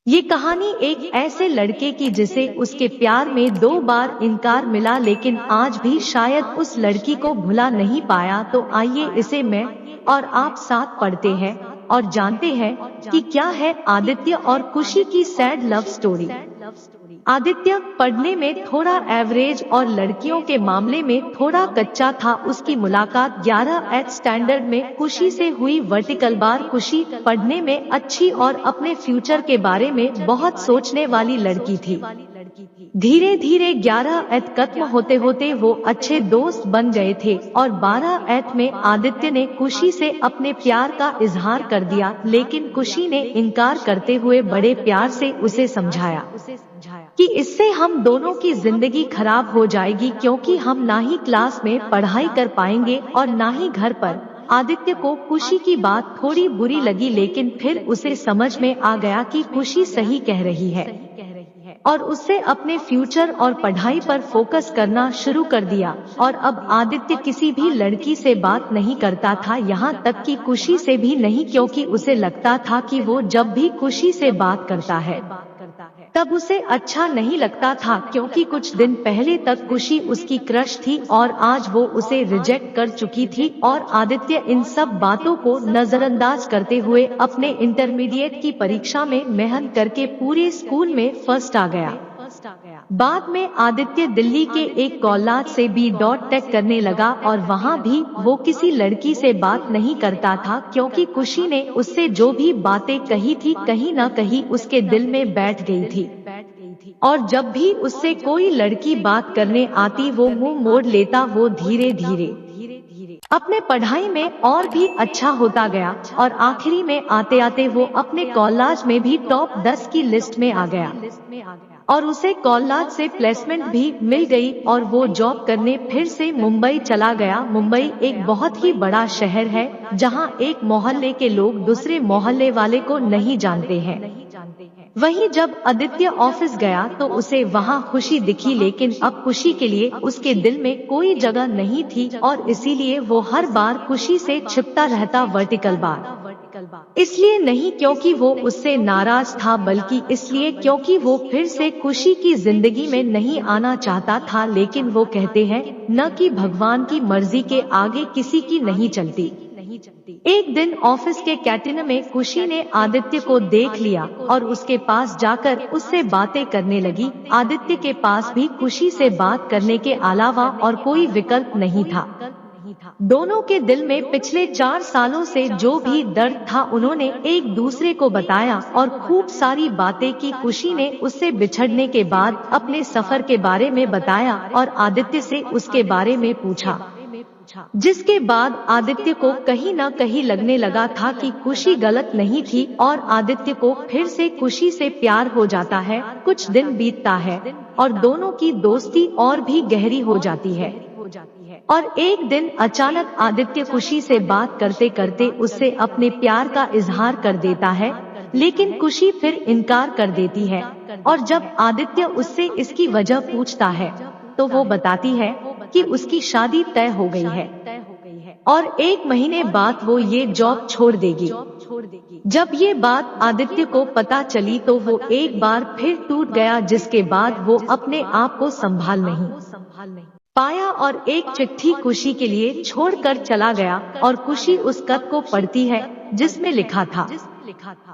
ये कहानी एक ऐसे लड़के की जिसे उसके प्यार में 2 बार इनकार मिला लेकिन आज भी शायद उस लड़की को भुला नहीं पाया। तो आइए इसे मैं और आप साथ पढ़ते हैं और जानते हैं कि क्या है आदित्य और खुशी की सैड लव स्टोरी। आदित्य पढ़ने में थोड़ा एवरेज और लड़कियों के मामले में थोड़ा कच्चा था। उसकी मुलाकात 11th स्टैंडर्ड में खुशी से हुई। वर्टिकल बार खुशी पढ़ने में अच्छी और अपने फ्यूचर के बारे में बहुत सोचने वाली लड़की थी। धीरे धीरे 11th खत्म होते होते वो अच्छे दोस्त बन गए थे और 12th में आदित्य ने खुशी से अपने प्यार का इजहार कर दिया, लेकिन खुशी ने इनकार करते हुए बड़े प्यार से उसे समझाया कि इससे हम दोनों की जिंदगी खराब हो जाएगी, क्योंकि हम ना ही क्लास में पढ़ाई कर पाएंगे और ना ही घर पर। आदित्य को खुशी की बात थोड़ी बुरी लगी, लेकिन फिर उसे समझ में आ गया कि खुशी सही कह रही है और उससे अपने फ्यूचर और पढ़ाई पर फोकस करना शुरू कर दिया। और अब आदित्य किसी भी लड़की से बात नहीं करता था, यहाँ तक कि खुशी से भी नहीं, क्योंकि उसे लगता था कि वो जब भी खुशी से बात करता है तब उसे अच्छा नहीं लगता था, क्योंकि कुछ दिन पहले तक खुशी उसकी क्रश थी और आज वो उसे रिजेक्ट कर चुकी थी। और आदित्य इन सब बातों को नजरअंदाज करते हुए अपने इंटरमीडिएट की परीक्षा में मेहनत करके पूरे स्कूल में फर्स्ट आ गया। बाद में आदित्य दिल्ली के एक कॉलेज से B.Tech करने लगा और वहाँ भी वो किसी लड़की से बात नहीं करता था, क्योंकि खुशी ने उससे जो भी बातें कही थी कहीं न कहीं उसके दिल में बैठ गई थी। और जब भी उससे कोई लड़की बात करने आती वो मुंह मोड़ लेता। वो धीरे धीरे अपने पढ़ाई में और भी अच्छा होता गया और आखिरी में आते आते वो अपने कॉलेज में भी टॉप 10 की लिस्ट में आ गया और उसे कॉलेज से प्लेसमेंट भी मिल गई और वो जॉब करने फिर से मुंबई चला गया। मुंबई एक बहुत ही बड़ा शहर है, जहां एक मोहल्ले के लोग दूसरे मोहल्ले वाले को नहीं जानते हैं। वहीं जब आदित्य ऑफिस गया तो उसे वहां खुशी दिखी, लेकिन अब खुशी के लिए उसके दिल में कोई जगह नहीं थी और इसीलिए वो हर बार खुशी से छिपता रहता। वर्टिकल बार इसलिए नहीं क्योंकि वो उससे नाराज था, बल्कि इसलिए क्योंकि वो फिर से खुशी की जिंदगी में नहीं आना चाहता था। लेकिन वो कहते हैं न कि भगवान की मर्जी के आगे किसी की नहीं चलती। एक दिन ऑफिस के कैंटीन में खुशी ने आदित्य को देख लिया और उसके पास जाकर उससे बातें करने लगी। आदित्य के पास भी खुशी से बात करने के अलावा और कोई विकल्प नहीं था। दोनों के दिल में पिछले 4 सालों से जो भी दर्द था उन्होंने एक दूसरे को बताया और खूब सारी बातें की। खुशी ने उससे बिछड़ने के बाद अपने सफर के बारे में बताया और आदित्य से उसके बारे में पूछा, जिसके बाद आदित्य को कहीं न कहीं लगने लगा था कि खुशी गलत नहीं थी और आदित्य को फिर से खुशी से प्यार हो जाता है। कुछ दिन बीतता है और दोनों की दोस्ती और भी गहरी हो जाती है और एक दिन अचानक आदित्य खुशी से बात करते करते उससे अपने प्यार का इजहार कर देता है, लेकिन खुशी फिर इनकार कर देती है। और जब आदित्य उससे इसकी वजह पूछता है तो वो बताती है कि उसकी शादी तय हो गई है और 1 महीने बाद वो ये जॉब छोड़ देगी। जब ये बात आदित्य को पता चली तो वो एक बार फिर टूट गया, जिसके बाद वो अपने आप को संभाल नहीं पाया और एक चिट्ठी खुशी के लिए छोड़कर चला गया। और खुशी उस खत को पढ़ती है जिसमें लिखा था,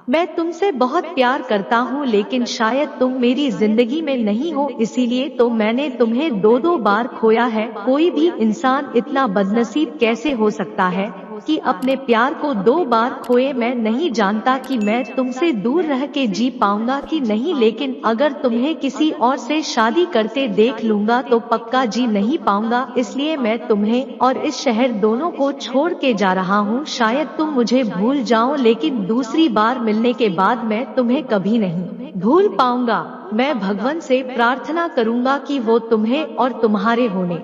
मैं तुमसे बहुत प्यार करता हूँ, लेकिन शायद तुम मेरी जिंदगी में नहीं हो, इसीलिए तो मैंने तुम्हें 2 बार खोया है। कोई भी इंसान इतना बदनसीब कैसे हो सकता है कि अपने प्यार को 2 बार खोए। मैं नहीं जानता कि मैं तुमसे दूर रह के जी पाऊंगा कि नहीं, लेकिन अगर तुम्हें किसी और से शादी करते देख लूंगा तो पक्का जी नहीं पाऊंगा। इसलिए मैं तुम्हें और इस शहर दोनों को छोड़ के जा रहा हूँ। शायद तुम मुझे भूल जाओ, लेकिन दूसरी बार मिलने के बाद मैं तुम्हें कभी नहीं भूल पाऊंगा। मैं भगवान से प्रार्थना करूंगा कि वो तुम्हें और तुम्हारे होने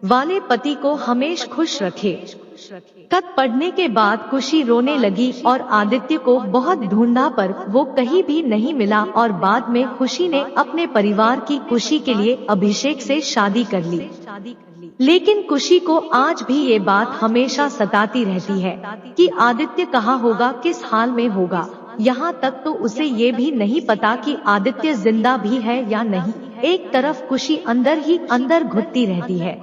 वाले पति को हमेशा खुश रखे। खत पढ़ने के बाद खुशी रोने लगी और आदित्य को बहुत ढूंढा पर वो कहीं भी नहीं मिला और बाद में खुशी ने अपने परिवार की खुशी के लिए अभिषेक से शादी कर ली। लेकिन खुशी को आज भी ये बात हमेशा सताती रहती है कि आदित्य कहाँ होगा, किस हाल में होगा। यहाँ तक तो उसे ये भी नहीं पता कि आदित्य जिंदा भी है या नहीं। एक तरफ खुशी अंदर ही अंदर घुटती रहती है,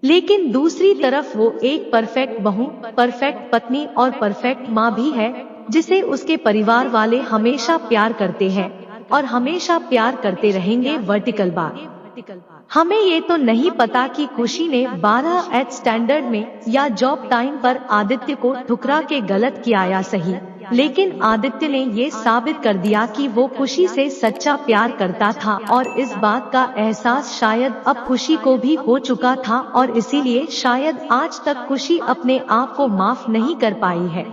लेकिन दूसरी तरफ वो एक परफेक्ट बहू, परफेक्ट पत्नी और परफेक्ट माँ भी है, जिसे उसके परिवार वाले हमेशा प्यार करते हैं और हमेशा प्यार करते रहेंगे। Vertical bar. हमें ये तो नहीं पता कि खुशी ने 12th स्टैंडर्ड में या जॉब टाइम पर आदित्य को ठुकरा के गलत किया या सही, लेकिन आदित्य ने ये साबित कर दिया कि वो खुशी से सच्चा प्यार करता था और इस बात का एहसास शायद अब खुशी को भी हो चुका था और इसीलिए शायद आज तक खुशी अपने आप को माफ नहीं कर पाई है।